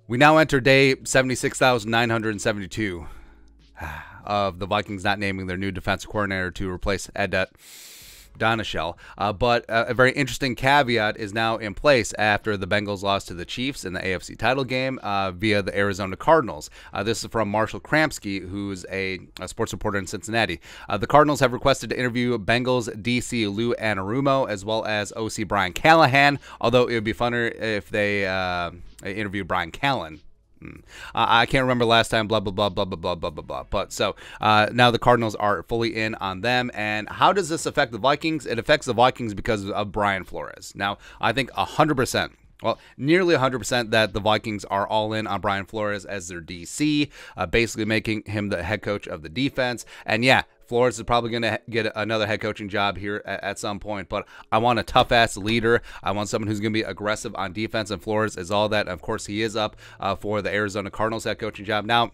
We now enter day 76,972 of the Vikings not naming their new defensive coordinator to replace Edet Donashell. But a very interesting caveat is now in place after the Bengals lost to the Chiefs in the AFC title game via the Arizona Cardinals. This is from Marshall Kramsky, who's a sports reporter in Cincinnati. The Cardinals have requested to interview Bengals DC Lour Anarumo as well as OC Brian Callahan, although it would be funner if they interview Brian Callahan. I can't remember last time, blah, blah, blah, blah, blah, blah, blah, blah, blah. But so now the Cardinals are fully in on them. And how does this affect the Vikings? It affects the Vikings because of Brian Flores. Now, I think 100%. Well, nearly 100% that the Vikings are all in on Brian Flores as their DC, basically making him the head coach of the defense. And yeah, Flores is probably going to get another head coaching job here at some point, but I want a tough-ass leader. I want someone who's going to be aggressive on defense, and Flores is all that. Of course, he is up for the Arizona Cardinals head coaching job. Now,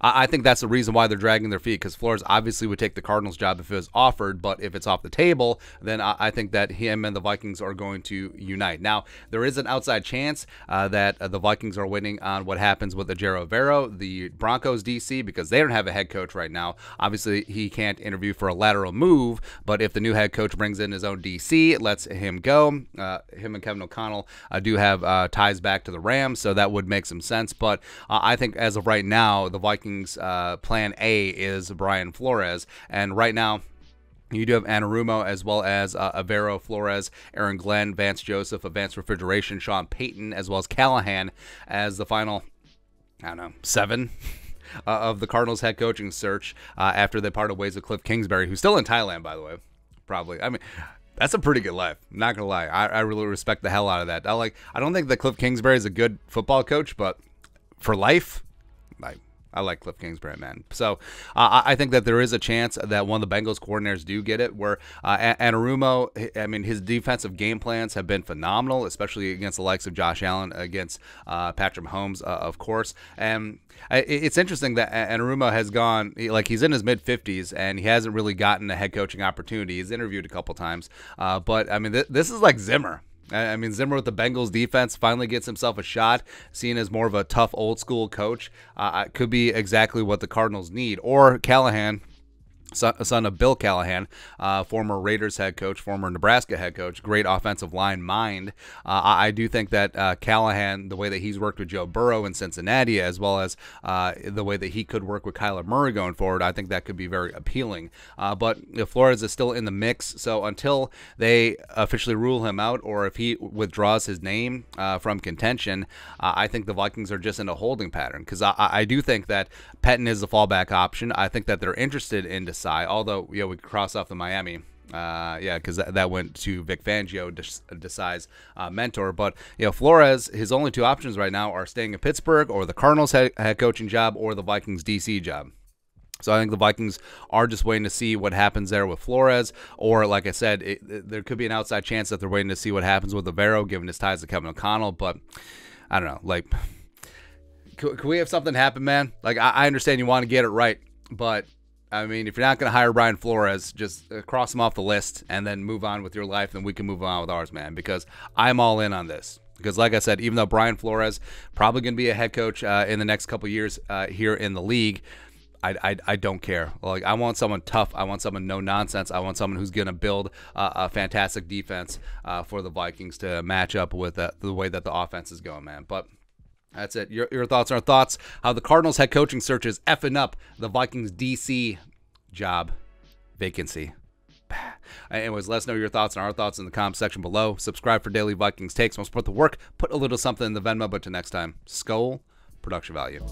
I think that's the reason why they're dragging their feet, because Flores obviously would take the Cardinals job if it was offered, but if it's off the table, then I think that him and the Vikings are going to unite. Now, there is an outside chance that the Vikings are waiting on what happens with the JEROME, the Broncos DC, because they don't have a head coach right now. Obviously, he can't interview for a lateral move, but if the new head coach brings in his own DC, it lets him go. Him and Kevin O'Connell do have ties back to the Rams, so that would make some sense, but I think as of right now, the Vikings plan A is Brian Flores, and right now you do have Anarumo as well as Avero, Flores, Aaron Glenn, Vance Joseph, Advanced Refrigeration, Sean Payton, as well as Callahan as the final, I don't know, 7 of the Cardinals head coaching search after they parted ways with Cliff Kingsbury, who's still in Thailand, by the way, probably. I mean, that's a pretty good life. I'm not gonna lie. I really respect the hell out of that. I don't think that Cliff Kingsbury is a good football coach, but for life, I like Cliff Kingsbury, man. So I think that there is a chance that one of the Bengals coordinators do get it, where Anarumo, I mean, his defensive game plans have been phenomenal, especially against the likes of Josh Allen, against Patrick Mahomes, of course. And it's interesting that Anarumo has gone, like, he's in his mid-50s, and he hasn't really gotten a head coaching opportunity. He's interviewed a couple times. But, I mean, this is like Zimmer. I mean, Zimmer with the Bengals defense finally gets himself a shot, seen as more of a tough old-school coach. Could be exactly what the Cardinals need. Or Callahan, son of Bill Callahan, former Raiders head coach, former Nebraska head coach, great offensive line mind. I do think that Callahan, the way that he's worked with Joe Burrow in Cincinnati, as well as the way that he could work with Kyler Murray going forward, I think that could be very appealing. But Flores is still in the mix, so until they officially rule him out, or if he withdraws his name from contention, I think the Vikings are just in a holding pattern, because I do think that Pettine is the fallback option. I think that they're interested in although, we could cross off the Miami, because that went to Vic Fangio, Desai's mentor. But Flores, his only 2 options right now are staying in Pittsburgh, or the Cardinals head coaching job, or the Vikings DC job. So I think the Vikings are just waiting to see what happens there with Flores, or like I said, there could be an outside chance that they're waiting to see what happens with Avero, given his ties to Kevin O'Connell. But I don't know, like, could we have something happen, man? Like, I understand you want to get it right, but I mean, if you're not going to hire Brian Flores, just cross him off the list and then move on with your life, then we can move on with ours, man, because I'm all in on this. Because like I said, even though Brian Flores probably going to be a head coach in the next couple years here in the league, I don't care. Like, I want someone tough. I want someone no nonsense. I want someone who's going to build a fantastic defense for the Vikings to match up with the way that the offense is going, man. But that's it. Your thoughts are thoughts. How the Cardinals head coaching search is effing up the Vikings DC job vacancy. Anyways, let us know your thoughts and our thoughts in the comment section below. Subscribe for daily Vikings takes. Want to support the work? Put a little something in the Venmo. But till next time, Skull Production Value.